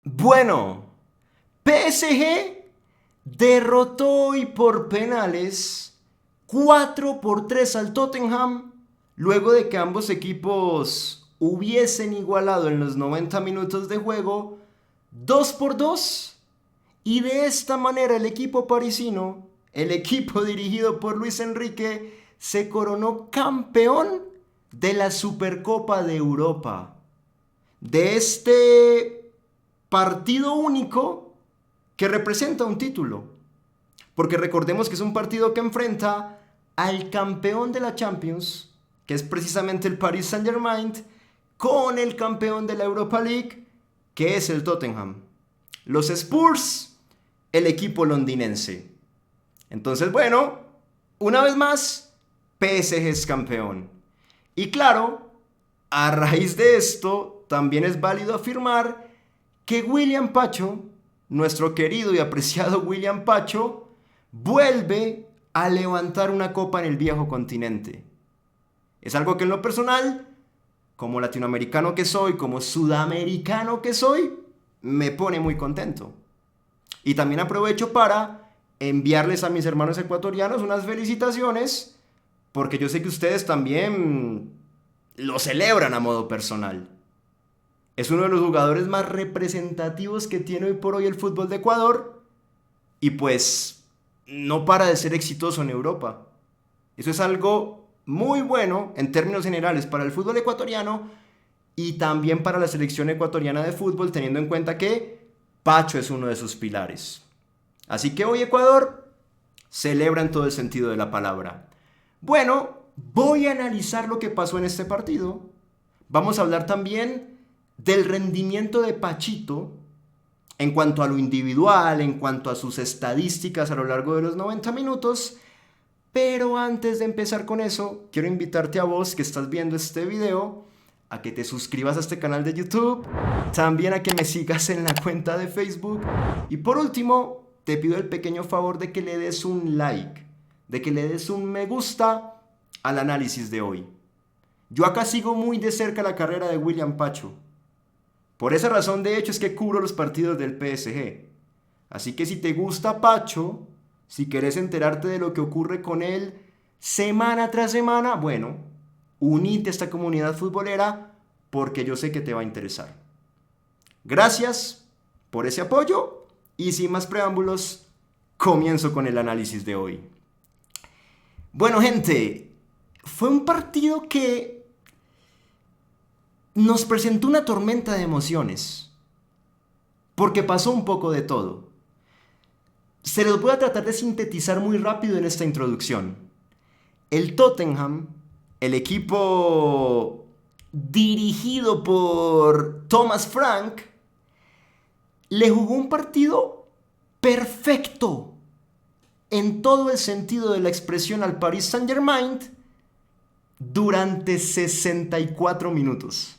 Bueno, PSG derrotó hoy por penales 4-3 al Tottenham, luego de que ambos equipos hubiesen igualado en los 90 minutos de juego 2-2, y de esta manera el equipo parisino, el equipo dirigido por Luis Enrique, se coronó campeón de la Supercopa de Europa. De este partido único que representa un título. Porque recordemos que es un partido que enfrenta al campeón de la Champions, que es precisamente el Paris Saint-Germain, con el campeón de la Europa League, que es el Tottenham. Los Spurs, el equipo londinense. Entonces, bueno, una vez más, PSG es campeón. Y claro, a raíz de esto, también es válido afirmar que William Pacho, nuestro querido y apreciado William Pacho, vuelve a levantar una copa en el viejo continente. Es algo que en lo personal, como latinoamericano que soy, como sudamericano que soy, me pone muy contento. Y también aprovecho para enviarles a mis hermanos ecuatorianos unas felicitaciones, porque yo sé que ustedes también lo celebran a modo personal. Es uno de los jugadores más representativos que tiene hoy por hoy el fútbol de Ecuador, y pues no para de ser exitoso en Europa. Eso es algo muy bueno en términos generales para el fútbol ecuatoriano y también para la selección ecuatoriana de fútbol, teniendo en cuenta que Pacho es uno de sus pilares. Así que hoy Ecuador celebra en todo el sentido de la palabra. Bueno, voy a analizar lo que pasó en este partido. Vamos a hablar también del rendimiento de Pachito en cuanto a lo individual, en cuanto a sus estadísticas a lo largo de los 90 minutos. Pero antes de empezar con eso, quiero invitarte a vos que estás viendo este video a que te suscribas a este canal de YouTube, también a que me sigas en la cuenta de Facebook, y por último, te pido el pequeño favor de que le des un like, de que le des un me gusta al análisis de hoy. Yo acá sigo muy de cerca la carrera de William Pacho. Por esa razón, de hecho, es que cubro los partidos del PSG. Así que si te gusta Pacho, si querés enterarte de lo que ocurre con él semana tras semana, bueno, unite a esta comunidad futbolera porque yo sé que te va a interesar. Gracias por ese apoyo y sin más preámbulos, comienzo con el análisis de hoy. Bueno, gente, fue un partido que nos presentó una tormenta de emociones, porque pasó un poco de todo. Se los voy a tratar de sintetizar muy rápido en esta introducción. El Tottenham, el equipo dirigido por Thomas Frank, le jugó un partido perfecto en todo el sentido de la expresión al Paris Saint-Germain durante 64 minutos.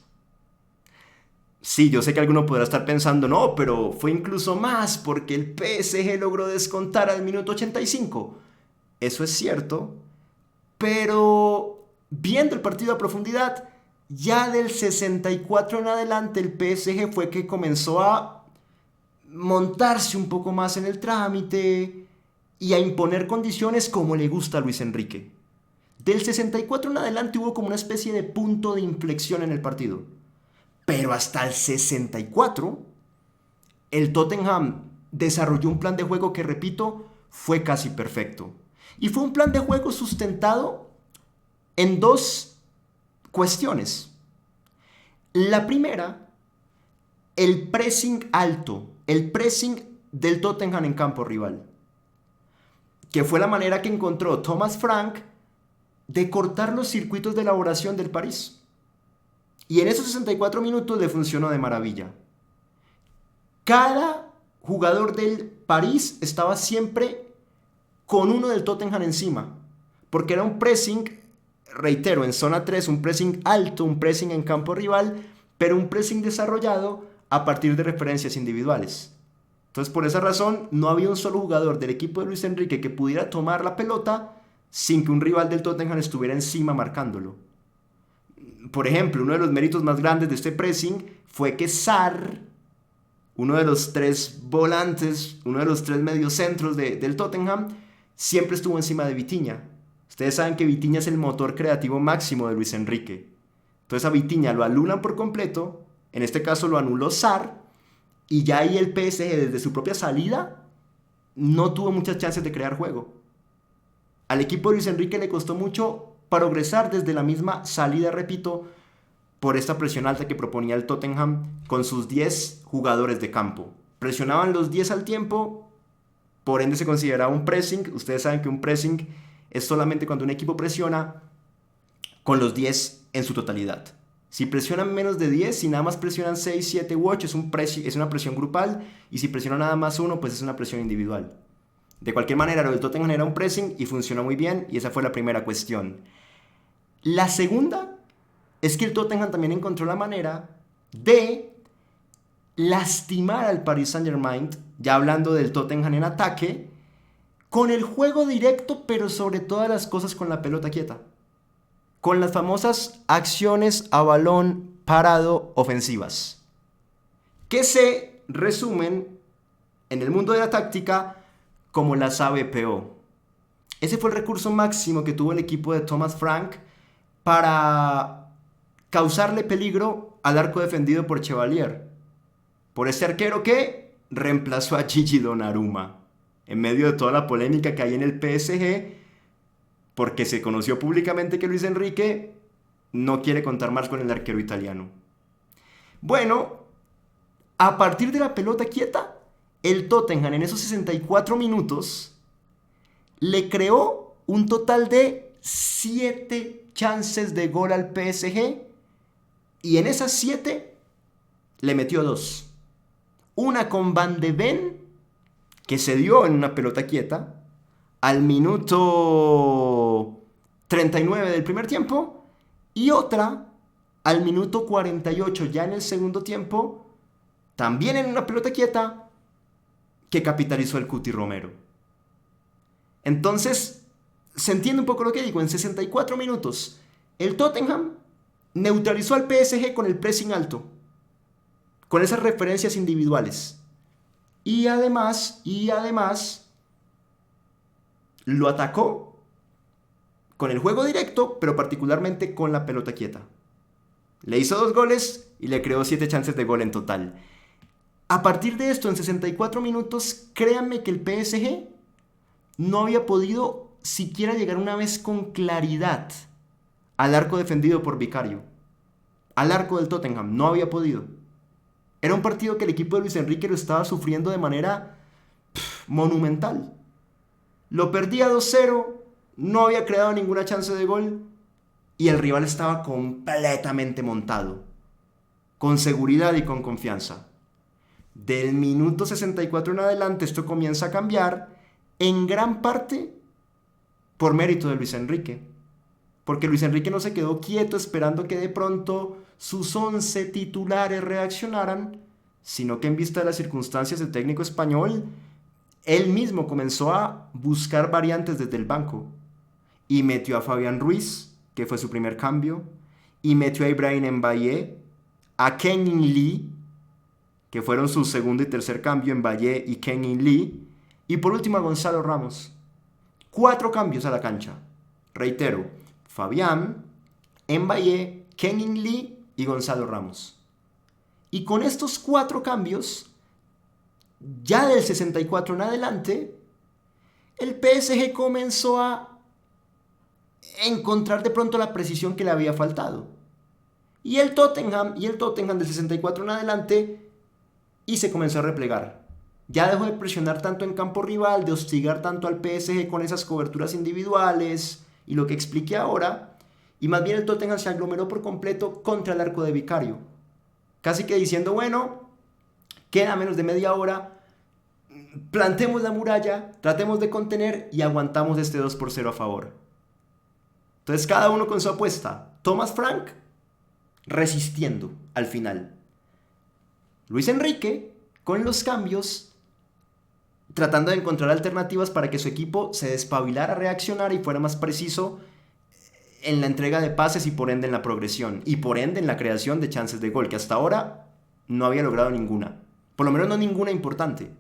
Sí, yo sé que alguno podrá estar pensando, no, pero fue incluso más porque el PSG logró descontar al minuto 85. Eso es cierto, pero viendo el partido a profundidad, ya del 64 en adelante el PSG fue que comenzó a montarse un poco más en el trámite y a imponer condiciones como le gusta a Luis Enrique. Del 64 en adelante hubo como una especie de punto de inflexión en el partido. Pero hasta el 64, el Tottenham desarrolló un plan de juego que, repito, fue casi perfecto. Y fue un plan de juego sustentado en dos cuestiones. La primera, el pressing alto, el pressing del Tottenham en campo rival, que fue la manera que encontró Thomas Frank de cortar los circuitos de elaboración del París. Y en esos 64 minutos le funcionó de maravilla. Cada jugador del París estaba siempre con uno del Tottenham encima, porque era un pressing, reitero, en zona 3, un pressing alto, un pressing en campo rival, pero un pressing desarrollado a partir de referencias individuales. Entonces, por esa razón, no había un solo jugador del equipo de Luis Enrique que pudiera tomar la pelota sin que un rival del Tottenham estuviera encima marcándolo. Por ejemplo, uno de los méritos más grandes de este pressing fue que Sarr uno de los tres volantes, uno de los tres mediocentros del Tottenham, siempre estuvo encima de Vitinha. Ustedes saben que Vitinha es el motor creativo máximo de Luis Enrique. Entonces a Vitinha lo anulan por completo, en este caso lo anuló Sarr, y ya ahí el PSG desde su propia salida no tuvo muchas chances de crear juego. Al equipo de Luis Enrique le costó mucho progresar desde la misma salida, repito, por esta presión alta que proponía el Tottenham con sus 10 jugadores de campo. Presionaban los 10 al tiempo, por ende se consideraba un pressing. Ustedes saben que un pressing es solamente cuando un equipo presiona con los 10 en su totalidad. Si presionan menos de 10, si nada más presionan 6, 7 u 8, es una presión grupal, y si presionan nada más uno, pues es una presión individual. De cualquier manera, lo del Tottenham era un pressing y funcionó muy bien, y esa fue la primera cuestión. La segunda es que el Tottenham también encontró la manera de lastimar al Paris Saint-Germain, ya hablando del Tottenham en ataque, con el juego directo, pero sobre todas las cosas con la pelota quieta. Con las famosas acciones a balón parado ofensivas, que se resumen en el mundo de la táctica como las ABPO. Ese fue el recurso máximo que tuvo el equipo de Thomas Frank para causarle peligro al arco defendido por Chevalier, por este arquero que reemplazó a Gigi Donnarumma en medio de toda la polémica que hay en el PSG, porque se conoció públicamente que Luis Enrique no quiere contar más con el arquero italiano. Bueno, a partir de la pelota quieta, el Tottenham en esos 64 minutos le creó un total de 7 chances de gol al PSG, y en esas 7 le metió 2. Una con Van de Ven, que se dio en una pelota quieta al minuto 39 del primer tiempo, y otra al minuto 48 ya en el segundo tiempo, también en una pelota quieta, que capitalizó el Cuti Romero. Entonces, se entiende un poco lo que digo. En 64 minutos, el Tottenham neutralizó al PSG con el pressing alto, con esas referencias individuales. Y además, lo atacó con el juego directo, pero particularmente con la pelota quieta. Le hizo 2 goles y le creó 7 chances de gol en total. A partir de esto, en 64 minutos, créanme que el PSG no había podido siquiera llegar una vez con claridad al arco defendido por Vicario. Al arco del Tottenham, no había podido. Era un partido que el equipo de Luis Enrique lo estaba sufriendo de manera monumental. Lo perdía 2-0, no había creado ninguna chance de gol, y el rival estaba completamente montado, con seguridad y con confianza. Del minuto 64 en adelante esto comienza a cambiar, en gran parte por mérito de Luis Enrique, porque Luis Enrique no se quedó quieto esperando que de pronto sus 11 titulares reaccionaran, sino que en vista de las circunstancias del técnico español, él mismo comenzó a buscar variantes desde el banco, y metió a Fabián Ruiz, que fue su primer cambio, y metió a Ibrahim Mbaye, a Kang-in Lee, que fueron su segundo y tercer cambio, Mbaye y Kang-in Lee, y por último a Gonzalo Ramos. 4 cambios a la cancha. Reitero, Fabián, Mbaye, Kang-in Lee y Gonzalo Ramos. Y con estos 4 cambios, ya del 64 en adelante, el PSG comenzó a encontrar de pronto la precisión que le había faltado. Y el Tottenham del 64 en adelante, y se comenzó a replegar. Ya dejó de presionar tanto en campo rival, de hostigar tanto al PSG con esas coberturas individuales y lo que expliqué ahora, y más bien el Tottenham se aglomeró por completo contra el arco de Vicario, casi que diciendo, bueno, queda menos de media hora, plantemos la muralla, tratemos de contener y aguantamos este 2-0 a favor. Entonces cada uno con su apuesta. Thomas Frank resistiendo al final. Luis Enrique con los cambios, tratando de encontrar alternativas para que su equipo se despabilara a reaccionar y fuera más preciso en la entrega de pases y por ende en la progresión y por ende en la creación de chances de gol, que hasta ahora no había logrado ninguna. Por lo menos no ninguna importante.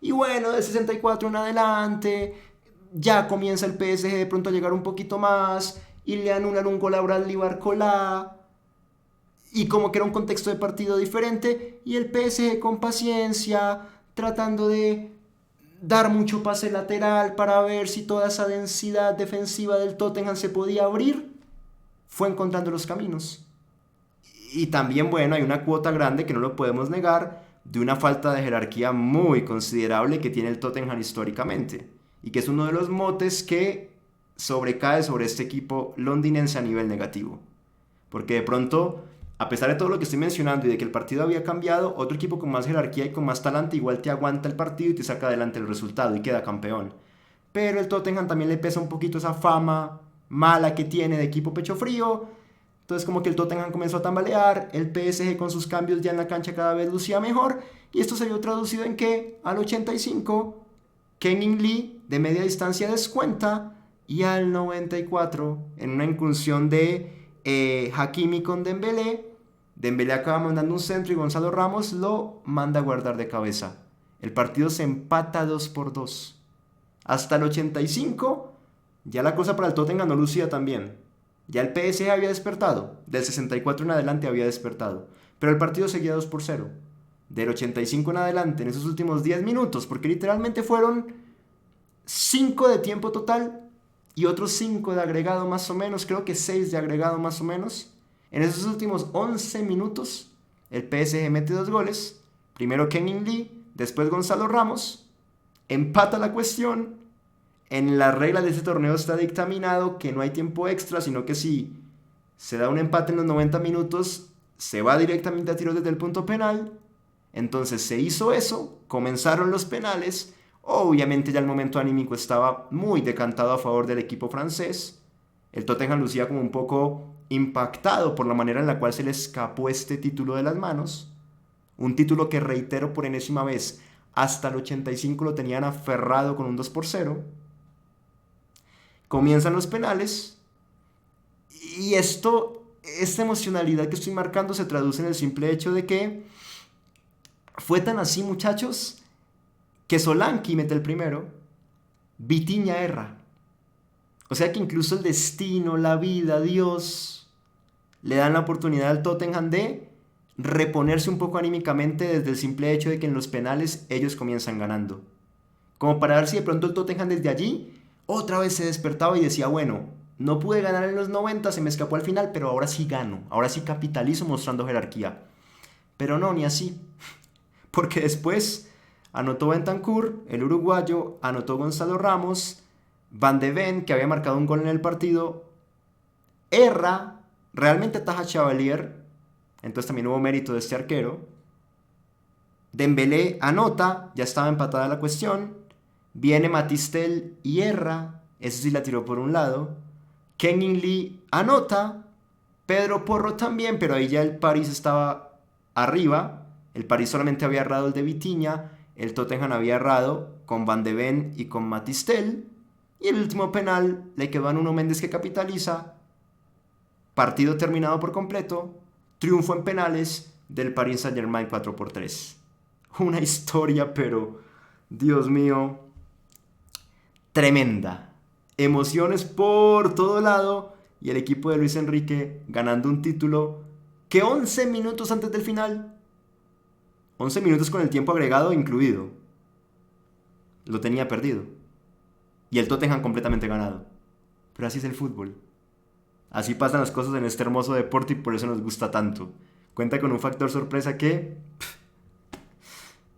Y bueno, del 64 en adelante, ya comienza el PSG de pronto a llegar un poquito más y le anulan un gol a Bradley Barcola. Y como que era un contexto de partido diferente y el PSG con paciencia, tratando de dar mucho pase lateral para ver si toda esa densidad defensiva del Tottenham se podía abrir, fue encontrando los caminos. Y también, bueno, hay una cuota grande que no lo podemos negar de una falta de jerarquía muy considerable que tiene el Tottenham históricamente y que es uno de los motes que sobrecae sobre este equipo londinense a nivel negativo. Porque de pronto, a pesar de todo lo que estoy mencionando y de que el partido había cambiado, otro equipo con más jerarquía y con más talante igual te aguanta el partido y te saca adelante el resultado y queda campeón. Pero el Tottenham también le pesa un poquito esa fama mala que tiene de equipo pecho frío. Entonces como que el Tottenham comenzó a tambalear, el PSG con sus cambios ya en la cancha cada vez lucía mejor y esto se vio traducido en que al 85 Kenny Lee de media distancia descuenta y al 94 en una incursión de Hakimi con Dembélé acaba mandando un centro y Gonzalo Ramos lo manda a guardar de cabeza. El partido se empata 2-2. Hasta el 85 ya la cosa para el Tottenham no lucía tan bien. Ya el PSG había despertado, del 64 en adelante había despertado, pero el partido seguía 2-0. Del 85 en adelante, en esos últimos 10 minutos, porque literalmente fueron 5 de tiempo total y otros 5 de agregado más o menos, creo que 6 de agregado más o menos. En esos últimos 11 minutos, el PSG mete 2 goles, primero Kenny Lee, después Gonzalo Ramos, empata la cuestión. En la regla de este torneo está dictaminado que no hay tiempo extra, sino que si se da un empate en los 90 minutos, se va directamente a tiros desde el punto penal. Entonces se hizo eso, comenzaron los penales. Obviamente ya el momento anímico estaba muy decantado a favor del equipo francés. El Tottenham lucía como un poco impactado por la manera en la cual se le escapó este título de las manos. Un título que, reitero por enésima vez, hasta el 85 lo tenían aferrado con un 2-0. Comienzan los penales y esta emocionalidad que estoy marcando se traduce en el simple hecho de que fue tan así, muchachos, que Solanke mete el primero, Vitinha erra. O sea que incluso el destino, la vida, Dios, le dan la oportunidad al Tottenham de reponerse un poco anímicamente desde el simple hecho de que en los penales ellos comienzan ganando. Como para ver si de pronto el Tottenham desde allí otra vez se despertaba y decía, bueno, no pude ganar en los 90, se me escapó al final, pero ahora sí gano, ahora sí capitalizo mostrando jerarquía. Pero no, ni así. Porque después anotó Bentancur, el uruguayo, anotó Gonzalo Ramos, Van de Ven, que había marcado un gol en el partido, erra, realmente ataja Chevalier, entonces también hubo mérito de este arquero. Dembélé anota, ya estaba empatada la cuestión. Viene Matistel y erra, eso sí la tiró por un lado. Kenny Lee anota, Pedro Porro también, pero ahí ya el París estaba arriba. El París solamente había errado el de Vitinha, el Tottenham había errado con Van de Ven y con Matistel. Y el último penal le quedó a Nuno Méndez que capitaliza. Partido terminado por completo. Triunfo en penales del Paris Saint-Germain 4-3. Una historia, pero Dios mío, tremenda. Emociones por todo lado y el equipo de Luis Enrique ganando un título que 11 minutos antes del final, 11 minutos con el tiempo agregado incluido, lo tenía perdido. Y el Tottenham completamente ganado. Pero así es el fútbol. Así pasan las cosas en este hermoso deporte y por eso nos gusta tanto. Cuenta con un factor sorpresa que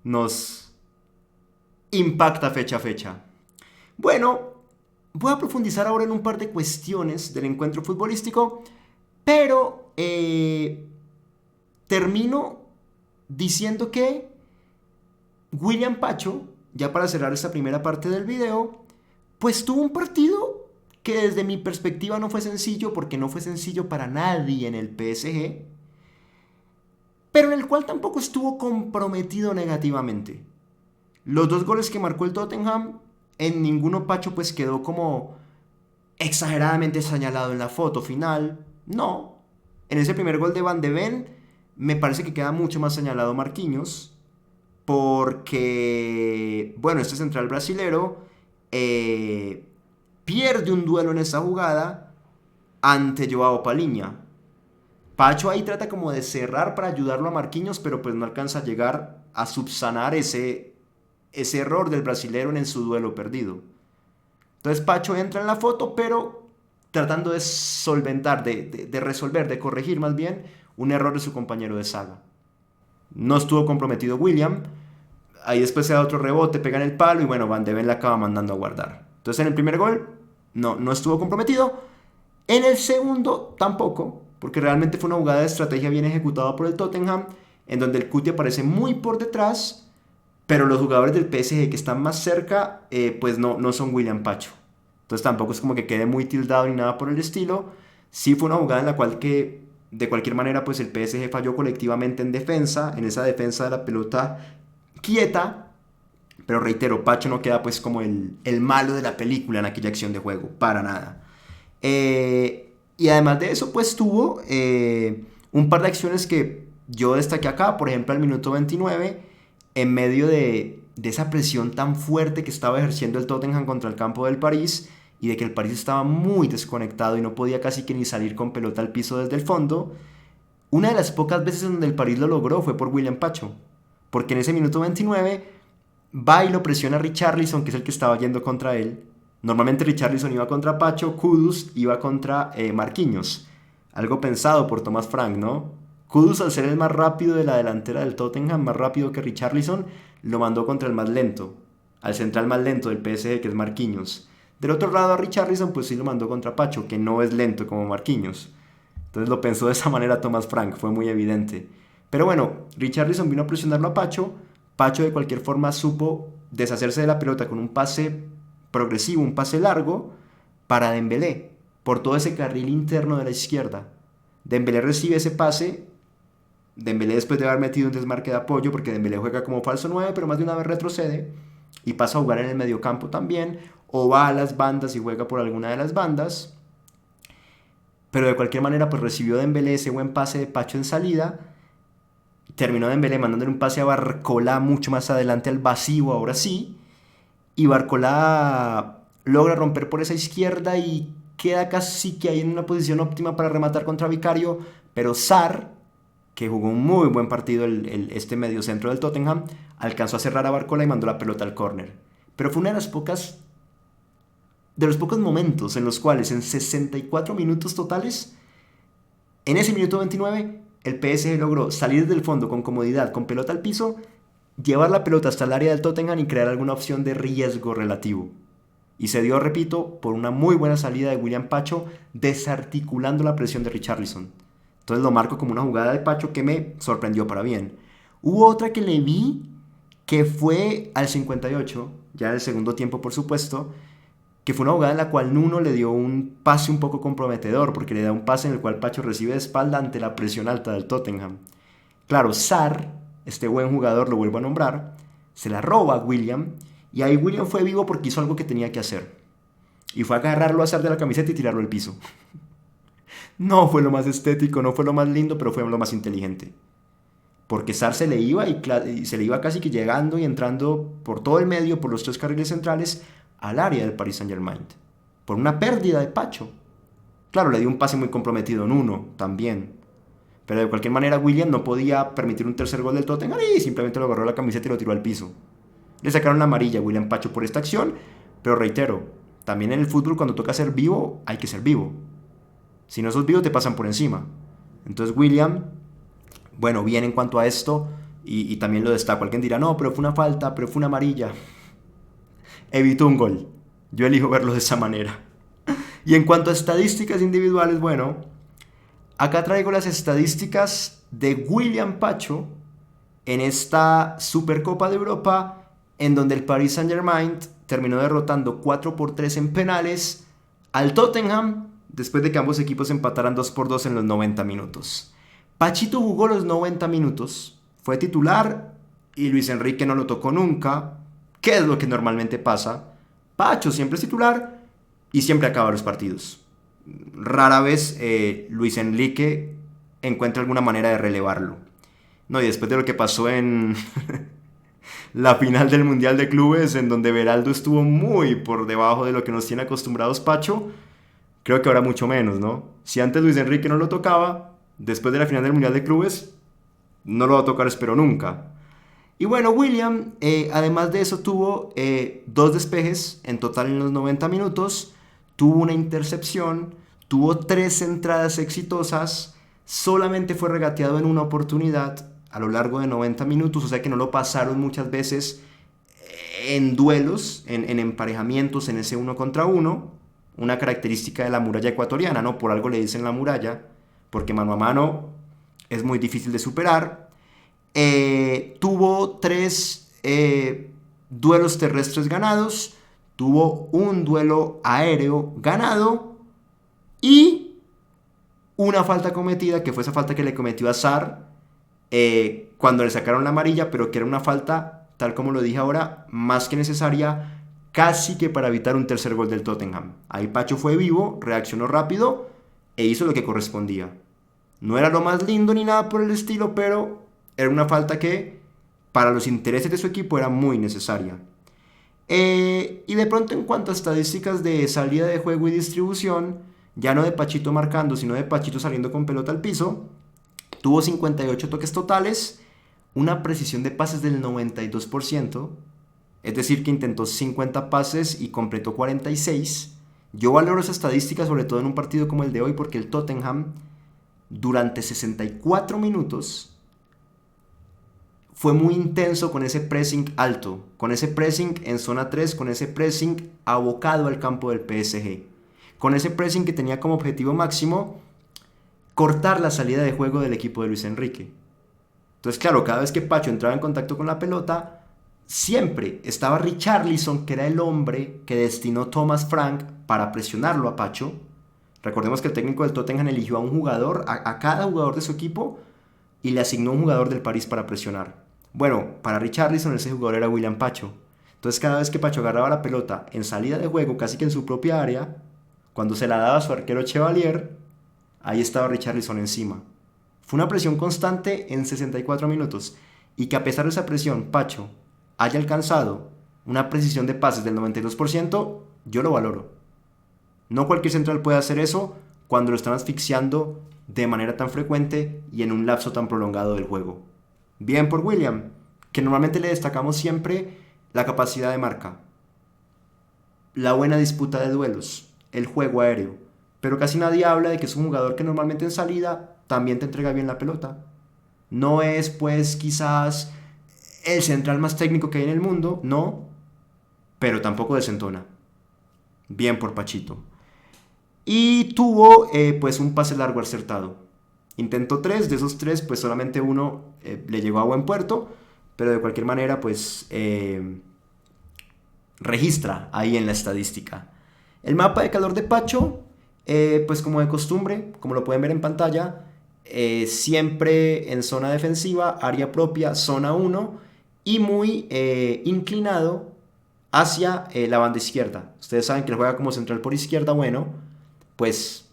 nos impacta fecha a fecha. Bueno, voy a profundizar ahora en un par de cuestiones del encuentro futbolístico, pero termino diciendo que William Pacho, ya para cerrar esta primera parte del video, pues tuvo un partido que desde mi perspectiva no fue sencillo, porque no fue sencillo para nadie en el PSG, pero en el cual tampoco estuvo comprometido negativamente. Los 2 goles que marcó el Tottenham, en ninguno Pacho pues quedó como exageradamente señalado en la foto final. No, en ese primer gol de Van de Ven me parece que queda mucho más señalado Marquinhos. porque, bueno, este central brasilero pierde un duelo en esa jugada ante Joao Palhinha. Pacho ahí trata como de cerrar para ayudarlo a Marquinhos, pero pues no alcanza a llegar a subsanar ese error del brasilero en su duelo perdido. Entonces Pacho entra en la foto, pero tratando de solventar, de resolver, de corregir más bien un error de su compañero de saga. No estuvo comprometido William. Ahí después se da otro rebote, pega en el palo y bueno, Van de Ven la acaba mandando a guardar. Entonces en el primer gol no estuvo comprometido. En el segundo tampoco, porque realmente fue una jugada de estrategia bien ejecutada por el Tottenham, en donde el Cuti aparece muy por detrás, pero los jugadores del PSG que están más cerca, pues no son William Pacho. Entonces tampoco es como que quede muy tildado ni nada por el estilo. Sí fue una jugada en la cual que de cualquier manera pues el PSG falló colectivamente en defensa, en esa defensa de la pelota quieta, pero reitero, Pacho no queda pues como el malo de la película en aquella acción de juego, para nada. Y además de eso pues tuvo un par de acciones que yo destaqué acá, por ejemplo al minuto 29, en medio de esa presión tan fuerte que estaba ejerciendo el Tottenham contra el campo del París y de que el París estaba muy desconectado y no podía casi que ni salir con pelota al piso desde el fondo. Una de las pocas veces donde el París lo logró fue por William Pacho, porque en ese minuto 29 va y lo presiona a Richarlison, que es el que estaba yendo contra él. Normalmente Richarlison iba contra Pacho, Kudus iba contra Marquinhos. Algo pensado por Thomas Frank, ¿no? Kudus, al ser el más rápido de la delantera del Tottenham, más rápido que Richarlison, lo mandó contra el más lento, al central más lento del PSG, que es Marquinhos. Del otro lado a Richarlison, pues sí lo mandó contra Pacho, que no es lento como Marquinhos. Entonces lo pensó de esa manera Thomas Frank, fue muy evidente. Pero bueno, Richarlison vino a presionarlo a Pacho. Pacho de cualquier forma supo deshacerse de la pelota con un pase progresivo, un pase largo para Dembélé, por todo ese carril interno de la izquierda. Dembélé recibe ese pase. Dembélé después de haber metido un desmarque de apoyo, porque Dembélé juega como falso 9, pero más de una vez retrocede y pasa a jugar en el mediocampo también, o va a las bandas y juega por alguna de las bandas. Pero de cualquier manera pues recibió Dembélé ese buen pase de Pacho en salida. Terminó Dembélé mandándole un pase a Barcola mucho más adelante al vacío, ahora sí. Y Barcola logra romper por esa izquierda y queda casi que ahí en una posición óptima para rematar contra Vicario. Pero Sarr, que jugó un muy buen partido este mediocentro del Tottenham, alcanzó a cerrar a Barcola y mandó la pelota al córner. Pero fue una de los pocos momentos en los cuales en 64 minutos totales, en ese minuto 29, el PSG logró salir del fondo con comodidad, con pelota al piso, llevar la pelota hasta el área del Tottenham y crear alguna opción de riesgo relativo. Y se dio, repito, por una muy buena salida de William Pacho, desarticulando la presión de Richarlison. Entonces lo marco como una jugada de Pacho que me sorprendió para bien. Hubo otra que le vi, que fue al 58, ya en el segundo tiempo por supuesto, que fue una jugada en la cual Nuno le dio un pase un poco comprometedor, porque le da un pase en el cual Pacho recibe de espalda ante la presión alta del Tottenham. Claro, Sarr, este buen jugador, lo vuelvo a nombrar, se la roba a William, y ahí William fue vivo porque hizo algo que tenía que hacer. Y fue agarrarlo a Sarr de la camiseta y tirarlo al piso. No fue lo más estético, no fue lo más lindo, pero fue lo más inteligente. Porque Sarr se le iba y se le iba casi que llegando y entrando por todo el medio, por los tres carriles centrales, al área del Paris Saint-Germain. Por una pérdida de Pacho. Claro, le dio un pase muy comprometido en uno también. Pero de cualquier manera William no podía permitir un tercer gol del Tottenham y simplemente lo agarró la camiseta y lo tiró al piso. Le sacaron la amarilla a William Pacho por esta acción, pero reitero, también en el fútbol cuando toca ser vivo, hay que ser vivo. Si no sos vivo te pasan por encima. Entonces William, bueno, bien en cuanto a esto, y también lo destaco. Alguien dirá, no, pero fue una falta, pero fue una amarilla. Evitó un gol. Yo elijo verlo de esa manera. Y en cuanto a estadísticas individuales, bueno, acá traigo las estadísticas de William Pacho en esta Supercopa de Europa, en donde el Paris Saint-Germain terminó derrotando 4-3 en penales al Tottenham, después de que ambos equipos empataran 2-2 en los 90 minutos. Pachito jugó los 90 minutos, fue titular y Luis Enrique no lo tocó nunca, que es lo que normalmente pasa. Pacho siempre es titular y siempre acaba los partidos. Rara vez Luis Enrique encuentra alguna manera de relevarlo. No, y después de lo que pasó en la final del Mundial de Clubes, en donde Beraldo estuvo muy por debajo de lo que nos tiene acostumbrados Pacho, creo que ahora mucho menos, ¿no? Si antes Luis Enrique no lo tocaba, después de la final del Mundial de Clubes, no lo va a tocar, espero nunca. Y bueno, William, además de eso, tuvo dos despejes en total en los 90 minutos, tuvo una intercepción, tuvo tres entradas exitosas, solamente fue regateado en una oportunidad a lo largo de 90 minutos, o sea que no lo pasaron muchas veces en duelos, en emparejamientos, en ese uno contra uno, una característica de la muralla ecuatoriana, ¿no? Por algo le dicen la muralla, porque mano a mano es muy difícil de superar. Tuvo tres duelos terrestres ganados, tuvo un duelo aéreo ganado y una falta cometida, que fue esa falta que le cometió a Sarr cuando le sacaron la amarilla, pero que era una falta, tal como lo dije ahora, más que necesaria, casi que para evitar un tercer gol del Tottenham. Ahí Pacho fue vivo, reaccionó rápido e hizo lo que correspondía. No era lo más lindo ni nada por el estilo, pero era una falta que para los intereses de su equipo era muy necesaria. Y de pronto, en cuanto a estadísticas de salida de juego y distribución, ya no de Pachito marcando, sino de Pachito saliendo con pelota al piso, tuvo 58 toques totales, una precisión de pases del 92%, es decir, que intentó 50 pases y completó 46. Yo valoro esa estadística, sobre todo en un partido como el de hoy, porque el Tottenham, durante 64 minutos, fue muy intenso con ese pressing alto, con ese pressing en zona 3, con ese pressing abocado al campo del PSG, con ese pressing que tenía como objetivo máximo cortar la salida de juego del equipo de Luis Enrique. Entonces, claro, cada vez que Pacho entraba en contacto con la pelota, siempre estaba Richarlison, que era el hombre que destinó Thomas Frank para presionarlo a Pacho. Recordemos que el técnico del Tottenham eligió a un jugador, a cada jugador de su equipo, y le asignó un jugador del París para presionar. Bueno, para Richarlison ese jugador era William Pacho. Entonces cada vez que Pacho agarraba la pelota en salida de juego, casi que en su propia área, cuando se la daba a su arquero Chevalier, ahí estaba Richarlison encima. Fue una presión constante en 64 minutos. Y que a pesar de esa presión, Pacho haya alcanzado una precisión de pases del 92%, yo lo valoro. No cualquier central puede hacer eso cuando lo están asfixiando de manera tan frecuente y en un lapso tan prolongado del juego. Bien por William, que normalmente le destacamos siempre la capacidad de marca, la buena disputa de duelos, el juego aéreo, pero casi nadie habla de que es un jugador que normalmente en salida también te entrega bien la pelota. No es pues quizás el central más técnico que hay en el mundo, no, pero tampoco desentona. Bien por Pachito. Y tuvo pues un pase largo acertado. Intentó tres, de esos tres pues solamente uno le llegó a buen puerto, pero de cualquier manera pues registra ahí en la estadística. El mapa de calor de Pacho, pues como de costumbre, como lo pueden ver en pantalla, siempre en zona defensiva, área propia, zona 1 y muy inclinado hacia la banda izquierda. Ustedes saben que él juega como central por izquierda, bueno, pues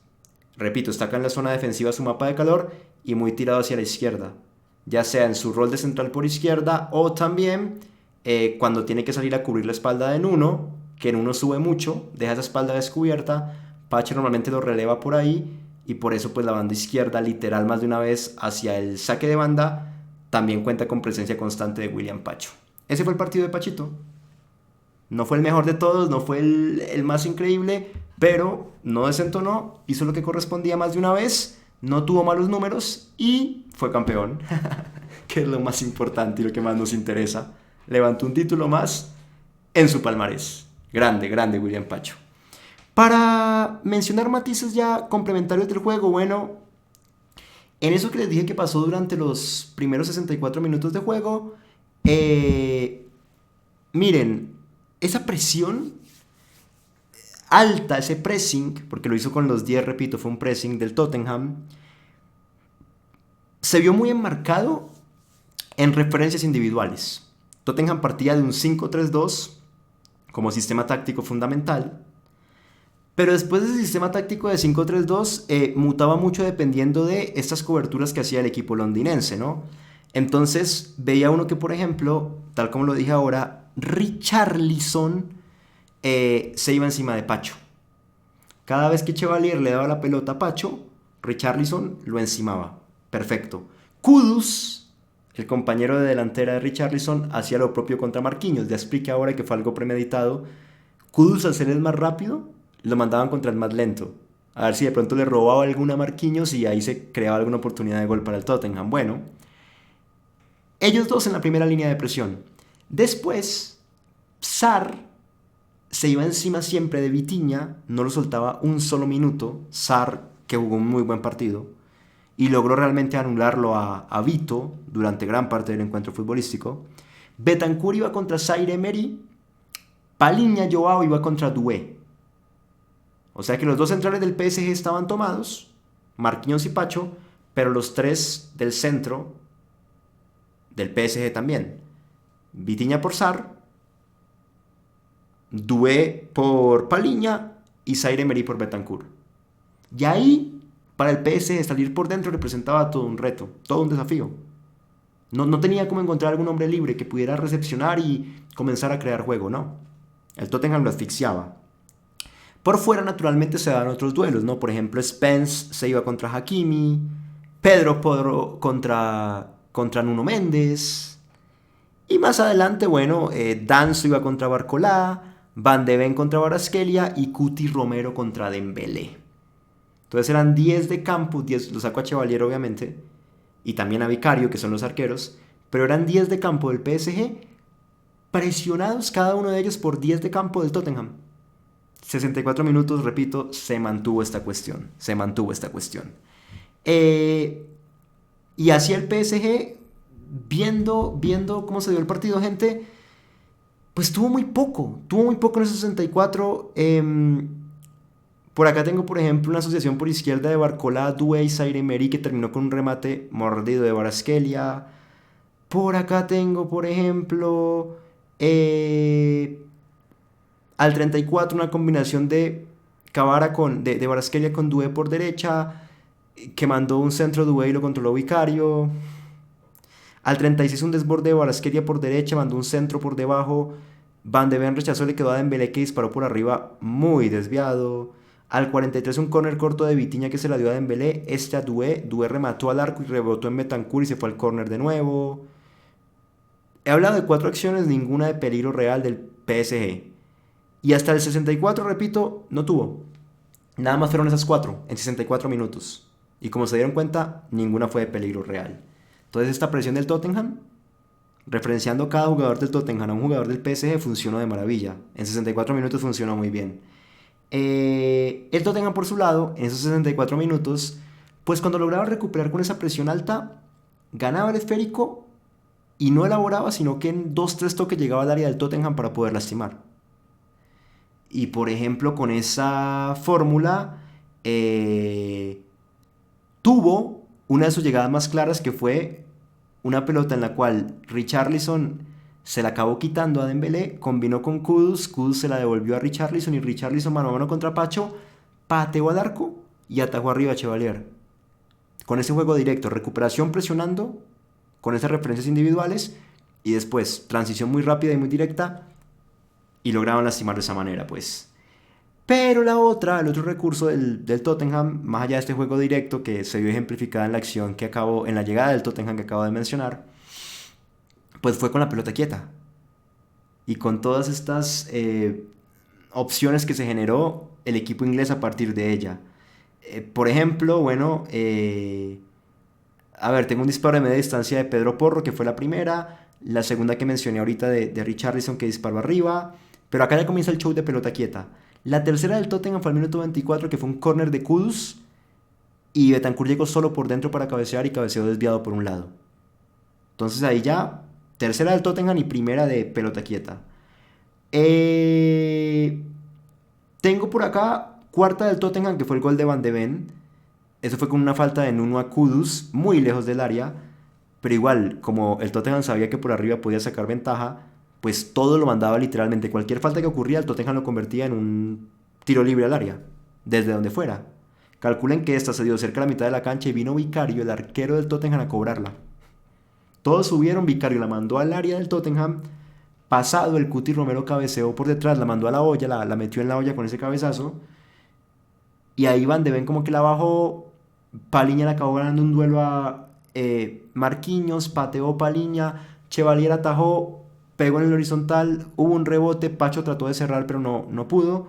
repito, está acá en la zona defensiva su mapa de calor y muy tirado hacia la izquierda, ya sea en su rol de central por izquierda o también cuando tiene que salir a cubrir la espalda de Nuno, que Nuno sube mucho, deja esa espalda descubierta, Pacho normalmente lo releva por ahí y por eso pues la banda izquierda literal más de una vez hacia el saque de banda también cuenta con presencia constante de William Pacho. Ese fue el partido de Pachito. No fue el mejor de todos, no fue el más increíble, pero no desentonó, hizo lo que correspondía más de una vez, no tuvo malos números y fue campeón, que es lo más importante y lo que más nos interesa. Levantó un título más en su palmarés. Grande, grande William Pacho. Para mencionar matices ya complementarios del juego, bueno, en eso que les dije que pasó durante los primeros 64 minutos de juego, miren, esa presión alta, ese pressing, porque lo hizo con los 10, repito, fue un pressing del Tottenham, se vio muy enmarcado en referencias individuales. Tottenham partía de un 5-3-2 como sistema táctico fundamental, pero después de ese sistema táctico de 5-3-2 mutaba mucho dependiendo de estas coberturas que hacía el equipo londinense, ¿no? Entonces veía uno que, por ejemplo, tal como lo dije ahora, Richarlison se iba encima de Pacho. Cada vez que Chevalier le daba la pelota a Pacho, Richarlison lo encimaba. Perfecto. Kudus, el compañero de delantera de Richarlison, hacía lo propio contra Marquinhos. Ya expliqué ahora que fue algo premeditado. Kudus, al ser el más rápido, lo mandaban contra el más lento. A ver si de pronto le robaba alguna a Marquinhos y ahí se creaba alguna oportunidad de gol para el Tottenham. Bueno, ellos dos en la primera línea de presión. Después, Sarr se iba encima siempre de Vitinha, no lo soltaba un solo minuto. Sarr, que jugó un muy buen partido, y logró realmente anularlo a Vito durante gran parte del encuentro futbolístico. Bentancur iba contra Zaire Emery, Palhinha Joao iba contra Doué. O sea que los dos centrales del PSG estaban tomados, Marquinhos y Pacho, pero los tres del centro del PSG también. Vitinha por Sarr, Doué por Palhinha y Zaire Emery por Bentancur. Y ahí, para el PSG, salir por dentro representaba todo un reto, todo un desafío. No tenía cómo encontrar algún hombre libre que pudiera recepcionar y comenzar a crear juego, no. El Tottenham lo asfixiaba. Por fuera, naturalmente, se daban otros duelos, ¿no? Por ejemplo, Spence se iba contra Hakimi, Pedro Porro contra Nuno Méndez. Y más adelante, bueno, Danso iba contra Barcolá, Van de Ven contra Kvaratskhelia y Cuti Romero contra Dembélé. Entonces eran 10 de campo, 10, lo saco a Chevalier obviamente, y también a Vicario, que son los arqueros, pero eran 10 de campo del PSG, presionados cada uno de ellos por 10 de campo del Tottenham. 64 minutos, repito, se mantuvo esta cuestión, se mantuvo esta cuestión. Y así el PSG, viendo cómo se dio el partido, gente, pues tuvo muy poco en esos 64. Por acá tengo, por ejemplo, una asociación por izquierda de Barcolá, Doué y Zaire Emery que terminó con un remate mordido de Kvaratskhelia. Por acá tengo, por ejemplo, al 34 una combinación de de Kvaratskhelia con Doué por derecha, que mandó un centro Doué y lo controló Vicario. Al 36 un desborde de Kvaratskhelia por derecha, mandó un centro por debajo. Van de Ven rechazó, le quedó a Dembélé que disparó por arriba muy desviado. Al 43 un córner corto de Vitinha que se la dio a Dembélé, este a Doué. Doué remató al arco y rebotó en Bentancur y se fue al córner de nuevo. He hablado de 4 acciones, ninguna de peligro real del PSG. Y hasta el 64, repito, no tuvo. Nada más fueron esas 4 en 64 minutos. Y como se dieron cuenta, ninguna fue de peligro real. Entonces esta presión del Tottenham, referenciando cada jugador del Tottenham a un jugador del PSG, funcionó de maravilla. En 64 minutos funcionó muy bien. El Tottenham por su lado, en esos 64 minutos, pues cuando lograba recuperar con esa presión alta, ganaba el esférico y no elaboraba, sino que en 2-3 toques llegaba al área del Tottenham para poder lastimar. Y por ejemplo, con esa fórmula, tuvo una de sus llegadas más claras que fue una pelota en la cual Richarlison se la acabó quitando a Dembélé, combinó con Kudus, Kudus se la devolvió a Richarlison y Richarlison mano a mano contra Pacho, pateó al arco y atajó arriba a Chevalier. Con ese juego directo, recuperación presionando, con esas referencias individuales y después transición muy rápida y muy directa y lograban lastimar de esa manera, pues. Pero el otro recurso del Tottenham, más allá de este juego directo que se vio ejemplificada en la acción que acabo, en la llegada del Tottenham que acabo de mencionar, pues fue con la pelota quieta. Y con todas estas opciones que se generó el equipo inglés a partir de ella. Por ejemplo, bueno, a ver, tengo un disparo de media distancia de Pedro Porro, que fue la primera. La segunda que mencioné ahorita de Richarlison, que disparó arriba. Pero acá ya comienza el show de pelota quieta. La tercera del Tottenham fue al minuto 24, que fue un córner de Kudus. Y Bentancur llegó solo por dentro para cabecear y cabeceó desviado por un lado. Entonces ahí ya, tercera del Tottenham y primera de pelota quieta. Tengo por acá cuarta del Tottenham, que fue el gol de Van de Ven. Eso fue con una falta de Nuno a Kudus, muy lejos del área. Pero igual, como el Tottenham sabía que por arriba podía sacar ventaja, pues todo lo mandaba literalmente. Cualquier falta que ocurría, el Tottenham lo convertía en un tiro libre al área, desde donde fuera. Calculen que esta se dio cerca de la mitad de la cancha y vino Vicario, el arquero del Tottenham, a cobrarla. Todos subieron, Vicario la mandó al área del Tottenham. Pasado, el Cuti Romero cabeceó por detrás, la mandó a la olla, la metió en la olla con ese cabezazo. Y ahí Van de Ven como que la bajó. Paliña le acabó ganando un duelo a Marquinhos, pateó Paliña, Chevalier atajó, pegó en el horizontal, hubo un rebote, Pacho trató de cerrar pero no pudo.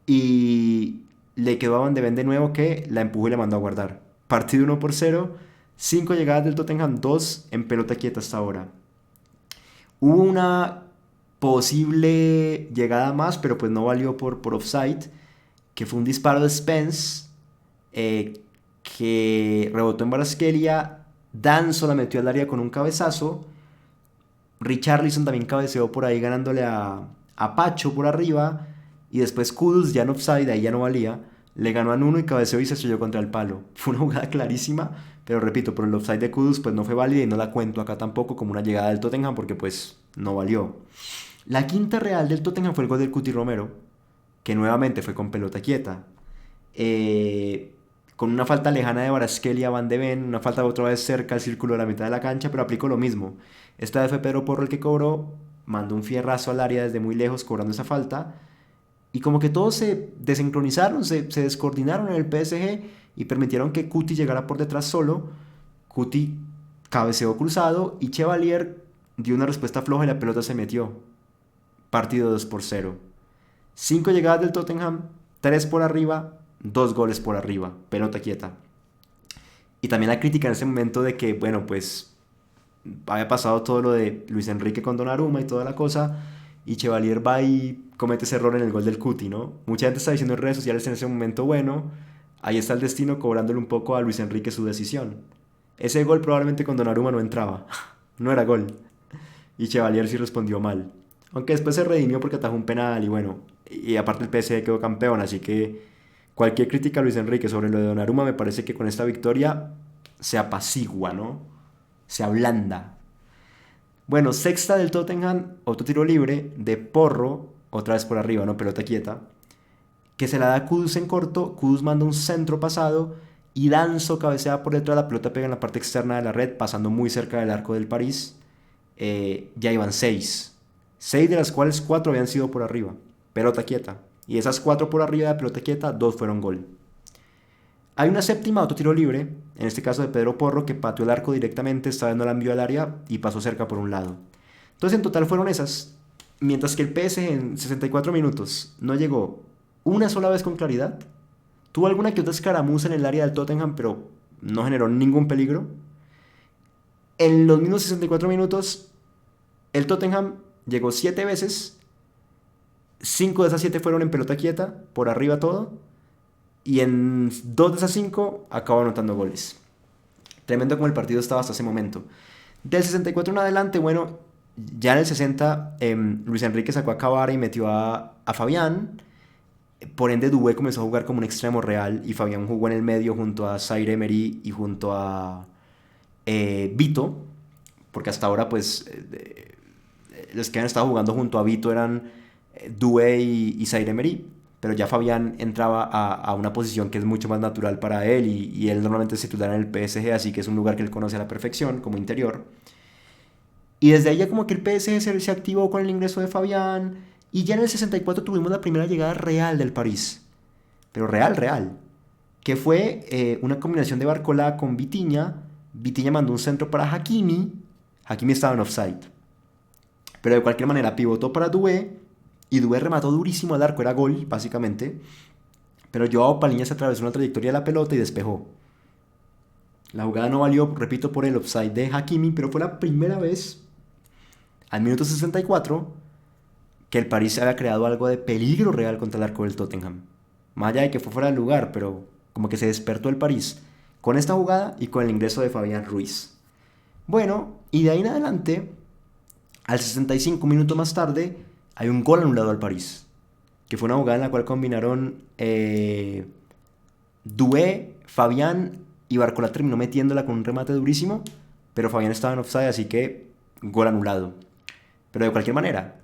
Y le quedó a Van de Ven de nuevo que la empujó y la mandó a guardar. Partido 1-0, 5 llegadas del Tottenham, 2 en pelota quieta hasta ahora. Hubo una posible llegada más, pero pues no valió por offside, que fue un disparo de Spence, que rebotó en Kvaratskhelia, Danso la metió al área con un cabezazo, Richarlison también cabeceó por ahí ganándole a Pacho por arriba, y después Kudus ya en offside, ahí ya no valía, le ganó a Nuno y cabeceó y se estrelló contra el palo. Fue una jugada clarísima, pero repito, por el offside de Kudus pues no fue válida y no la cuento acá tampoco como una llegada del Tottenham porque pues no valió. La quinta real del Tottenham fue el gol del Cuti Romero, que nuevamente fue con pelota quieta. Con una falta lejana de Kvaratskhelia a Van de Ven, una falta otra vez cerca al círculo de la mitad de la cancha, pero aplicó lo mismo. Esta vez fue Pedro Porro el que cobró, mandó un fierrazo al área desde muy lejos cobrando esa falta, y como que todos se desincronizaron, se descoordinaron en el PSG y permitieron que Cuti llegara por detrás solo. Cuti cabeceó cruzado y Chevalier dio una respuesta floja y la pelota se metió. Partido 2-0. 5 llegadas del Tottenham, 3 por arriba, 2 goles por arriba, pelota quieta. Y también la crítica en ese momento de que, bueno, pues había pasado todo lo de Luis Enrique con Donnarumma y toda la cosa, y Chevalier va y comete ese error en el gol del Cuti, ¿no? Mucha gente está diciendo en redes sociales en ese momento, bueno, ahí está el destino cobrándole un poco a Luis Enrique su decisión. Ese gol probablemente con Donnarumma no entraba, no era gol. Y Chevalier sí respondió mal. Aunque después se redimió porque atajó un penal y bueno, y aparte el PSG quedó campeón, así que cualquier crítica a Luis Enrique sobre lo de Donnarumma me parece que con esta victoria se apacigua, ¿no? Se ablanda. Bueno, sexta del Tottenham, otro tiro libre de Porro, otra vez por arriba, ¿no? Pelota quieta, que se la da a Kudus en corto, Kudus manda un centro pasado y Danso cabecea por detrás, la pelota pega en la parte externa de la red, pasando muy cerca del arco del París. Ya iban 6. 6 de las cuales 4 habían sido por arriba, pelota quieta. Y esas 4 por arriba de pelota quieta, 2 fueron gol. Hay una séptima, otro tiro libre, en este caso de Pedro Porro, que pateó el arco directamente, esta vez no la envió al área y pasó cerca por un lado. Entonces en total fueron esas, mientras que el PSG en 64 minutos no llegó una sola vez con claridad, tuvo alguna que otra escaramuza en el área del Tottenham, pero no generó ningún peligro. En los mismos 64 minutos, el Tottenham llegó 7 veces, 5 de esas 7 fueron en pelota quieta, por arriba todo, y en 2 de esas 5 acabó anotando goles. Tremendo como el partido estaba hasta ese momento. Del 64 en adelante, bueno, ya en el 60 Luis Enrique sacó a Cavara y metió a Fabián. Por ende Doué comenzó a jugar como un extremo real y Fabián jugó en el medio junto a Zaire Emery y junto a Vito, porque hasta ahora pues los que han estado jugando junto a Vito eran Doué y Zaire Emery, pero ya Fabián entraba a una posición que es mucho más natural para él y él normalmente es titular en el PSG, así que es un lugar que él conoce a la perfección como interior. Y desde ahí ya como que el PSG se activó con el ingreso de Fabián y ya en el 64 tuvimos la primera llegada real del París, pero real, que fue una combinación de Barcola con Vitinha. Vitinha mandó un centro para Hakimi, Hakimi estaba en offside, pero de cualquier manera pivotó para Doué y Doué remató durísimo al arco, era gol básicamente, pero Joao Paliña se atravesó una trayectoria de la pelota y despejó. La jugada no valió, repito, por el offside de Hakimi, pero fue la primera vez al minuto 64 que el París había creado algo de peligro real contra el arco del Tottenham. Más allá de que fue fuera del lugar, pero como que se despertó el París con esta jugada y con el ingreso de Fabián Ruiz. Bueno, y de ahí en adelante, al 65 minutos más tarde, hay un gol anulado al París, que fue una jugada en la cual combinaron Doué, Fabián y Barcola terminó metiéndola con un remate durísimo, pero Fabián estaba en offside, así que gol anulado. Pero de cualquier manera,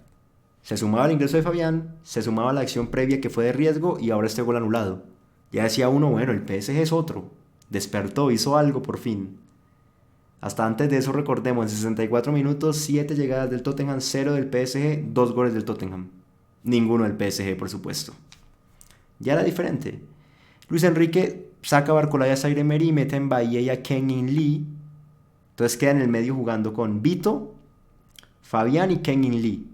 se sumaba el ingreso de Fabián, se sumaba la acción previa que fue de riesgo y ahora este gol anulado. Ya decía uno, bueno, el PSG es otro. Despertó, hizo algo por fin. Hasta antes de eso, recordemos, en 64 minutos, 7 llegadas del Tottenham, 0 del PSG, 2 goles del Tottenham. Ninguno del PSG, por supuesto. Ya era diferente. Luis Enrique saca a Barcola y a Zaire Emery, mete en Bahía y a Kang-in Lee. Entonces queda en el medio jugando con Vito, Fabián y Kang-in Lee.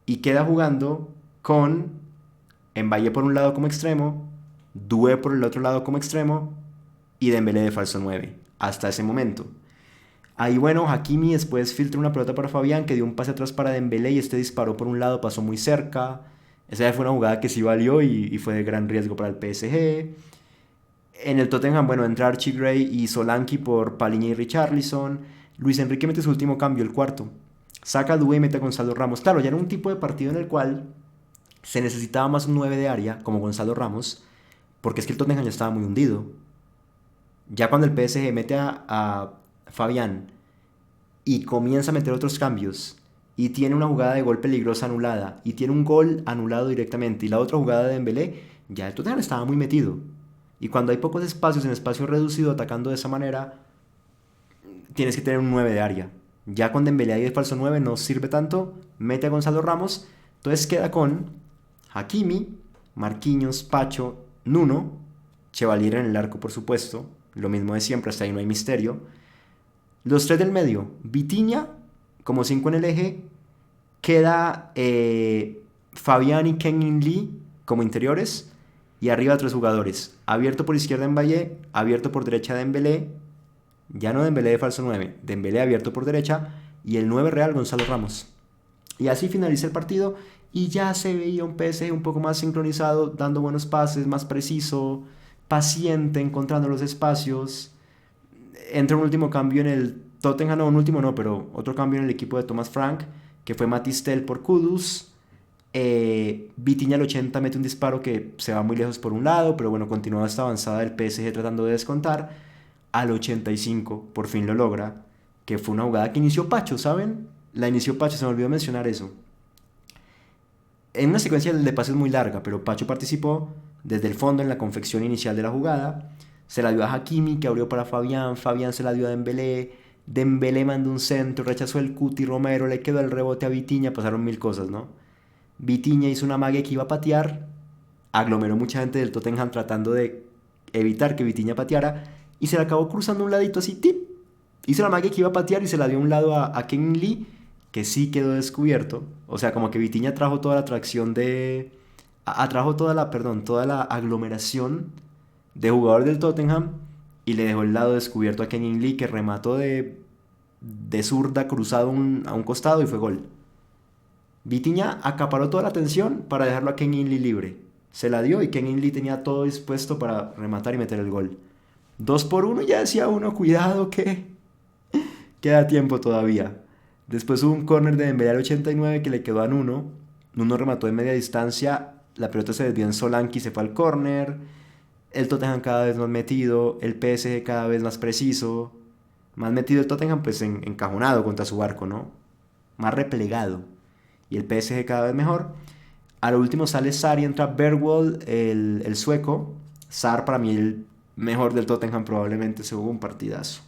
Y queda jugando con Mbaye por un lado como extremo, Doué por el otro lado como extremo y Dembélé de falso 9 hasta ese momento. Ahí bueno, Hakimi después filtra una pelota para Fabián que dio un pase atrás para Dembélé y este disparó por un lado, pasó muy cerca. Esa fue una jugada que sí valió y fue de gran riesgo para el PSG. En el Tottenham, bueno, entra Archie Gray y Solanke por Palhinha y Richarlison. Luis Enrique mete su último cambio, el cuarto. Saca a Doué y mete a Gonzalo Ramos. Claro, ya era un tipo de partido en el cual se necesitaba más un 9 de área, como Gonzalo Ramos, porque es que el Tottenham ya estaba muy hundido. Ya cuando el PSG mete a Fabián y comienza a meter otros cambios y tiene una jugada de gol peligrosa anulada y tiene un gol anulado directamente y la otra jugada de Dembélé, ya el Tottenham estaba muy metido. Y cuando hay pocos espacios en espacio reducido atacando de esa manera, tienes que tener un 9 de área. Ya con Dembélé ahí de falso 9 no sirve tanto, mete a Gonzalo Ramos, entonces queda con Hakimi, Marquinhos, Pacho, Nuno, Chevalier en el arco por supuesto, lo mismo de siempre, hasta ahí no hay misterio. Los tres del medio, Vitinha como 5 en el eje, queda Fabián y Kang-in Lee como interiores y arriba 3 jugadores, abierto por izquierda Mbaye, abierto por derecha Dembélé, ya no Dembélé de falso 9, Dembélé abierto por derecha y el 9 real Gonzalo Ramos. Y así finaliza el partido y ya se veía un PSG un poco más sincronizado, dando buenos pases, más preciso, paciente, encontrando los espacios. Entra un último cambio en el Tottenham, no, un último no, pero otro cambio en el equipo de Thomas Frank, que fue Matistel por Kudus. Vitinha al 80 mete un disparo que se va muy lejos por un lado, pero bueno, continúa esta avanzada del PSG tratando de descontar. Al 85 por fin lo logra, que fue una jugada que inició Pacho, ¿saben? La inició Pacho, se me olvidó mencionar eso. En una secuencia de pases muy larga, pero Pacho participó desde el fondo en la confección inicial de la jugada. Se la dio a Hakimi, que abrió para Fabián. Fabián se la dio a Dembélé. Dembélé mandó un centro, rechazó el Cuti Romero, le quedó el rebote a Vitinha. Pasaron mil cosas, ¿no? Vitinha hizo una magia que iba a patear. Aglomeró mucha gente del Tottenham tratando de evitar que Vitinha pateara. Y se la acabó cruzando un ladito así, tip. Hizo la magia que iba a patear y se la dio a un lado a Ken Lee, que sí quedó descubierto. O sea, como que Vitinha trajo toda la atracción de... Atrajo toda la aglomeración de jugador del Tottenham y le dejó el lado descubierto a Ken Lee, que remató de zurda cruzado a un costado y fue gol. Vitinha acaparó toda la atención para dejarlo a Ken Lee libre. Se la dio y Ken Lee tenía todo dispuesto para rematar y meter el gol. 2-1, ya decía uno, cuidado que queda tiempo todavía. Después hubo un córner de Dembélé al 89 que le quedó a Nuno. Nuno remató de media distancia, la pelota se desvió en Solanke y se fue al córner. El Tottenham cada vez más metido, el PSG cada vez más preciso. Más metido el Tottenham pues encajonado contra su arco, ¿no? Más replegado. Y el PSG cada vez mejor. A lo último sale Sarr y entra Bergwall, el sueco. Sarr para mí el mejor del Tottenham, probablemente se jugó un partidazo.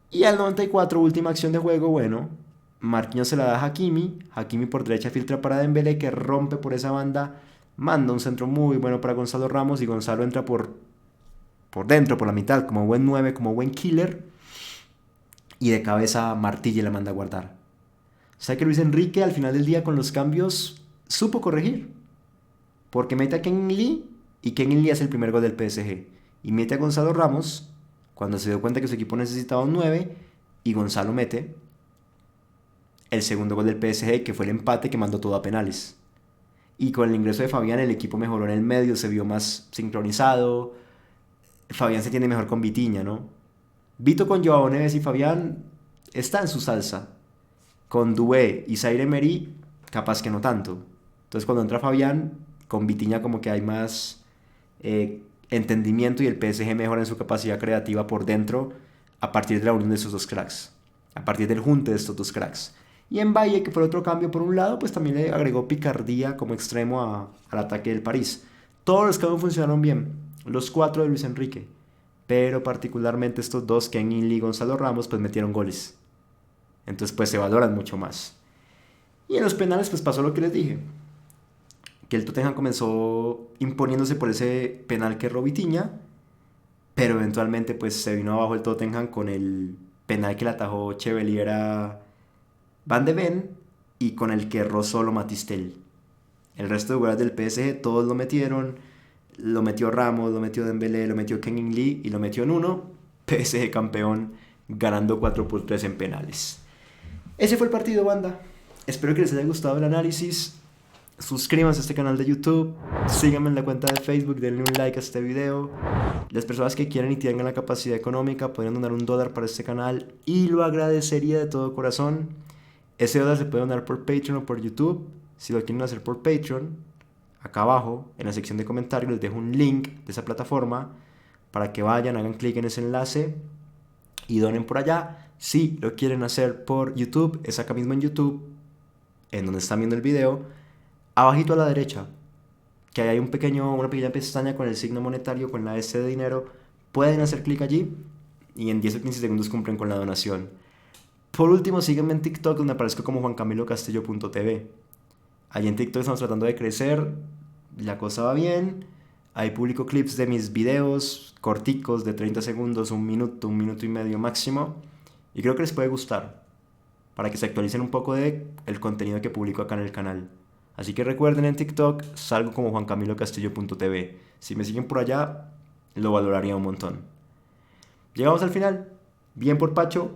Y al 94, última acción de juego, bueno, Marquinhos se la da a Hakimi. Hakimi por derecha filtra para Dembélé, que rompe por esa banda. Manda un centro muy bueno para Gonzalo Ramos y Gonzalo entra por dentro, por la mitad, como buen 9, como buen killer. Y de cabeza martilla y la manda a guardar. O sea que Luis Enrique al final del día con los cambios supo corregir. Porque mete a Ken Lee y Ken Lee hace el primer gol del PSG. Y mete a Gonzalo Ramos cuando se dio cuenta que su equipo necesitaba un 9 y Gonzalo mete el segundo gol del PSG, que fue el empate que mandó todo a penales. Y con el ingreso de Fabián el equipo mejoró en el medio, se vio más sincronizado. Fabián se tiene mejor con Vitinha, ¿no? Vito con Joao Neves y Fabián está en su salsa. Con Doué y Zaire Emery capaz que no tanto. Entonces cuando entra Fabián, con Vitinha como que hay más entendimiento y el PSG mejora en su capacidad creativa por dentro a partir de la unión de esos dos cracks, a partir del junte de estos dos cracks. Y en Valle, que fue otro cambio por un lado, pues también le agregó picardía como extremo al ataque del París. Todos los cambios funcionaron bien, los 4 de Luis Enrique. pero particularmente estos dos, Kang-in Lee y Gonzalo Ramos, pues metieron goles. Entonces pues se valoran mucho más. Y en los penales pues pasó lo que les dije, que el Tottenham comenzó imponiéndose por ese penal que erró Vitinha, pero eventualmente pues se vino abajo el Tottenham con el penal que le atajó Chevalier a Van de Ven y con el que erró solo Matistel. El resto de jugadores del PSG todos lo metieron, lo metió Ramos, lo metió Dembélé, lo metió Kang-in Lee y lo metió Nuno. PSG campeón, ganando 4-3 en penales. Ese fue el partido, banda. Espero que les haya gustado el análisis. Suscríbanse a este canal de YouTube, síganme en la cuenta de Facebook, denle un like a este video. Las personas que quieran y tengan la capacidad económica podrían donar $1 para este canal y lo agradecería de todo corazón. Ese dólar se puede donar por Patreon o por YouTube. Si lo quieren hacer por Patreon, acá abajo en la sección de comentarios les dejo un link de esa plataforma para que vayan, hagan clic en ese enlace y donen por allá. Si lo quieren hacer por YouTube, es acá mismo en YouTube, en donde están viendo el video, abajito a la derecha, que hay una pequeña pestaña con el signo monetario, con la S de dinero. Pueden hacer clic allí y en 10 o 15 segundos cumplen con la donación. Por último, sígueme en TikTok, donde aparezco como juancamilocastillo.tv. Allí en TikTok estamos tratando de crecer, la cosa va bien. Ahí publico clips de mis videos corticos de 30 segundos, un minuto y medio máximo. Y creo que les puede gustar, para que se actualicen un poco de el contenido que publico acá en el canal. Así que recuerden, en TikTok salgo como juancamilocastillo.tv. Si me siguen por allá, lo valoraría un montón. Llegamos al final. Bien por Pacho,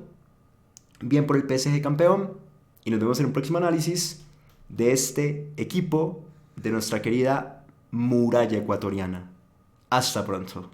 bien por el PSG campeón. Y nos vemos en un próximo análisis de este equipo de nuestra querida muralla ecuatoriana. Hasta pronto.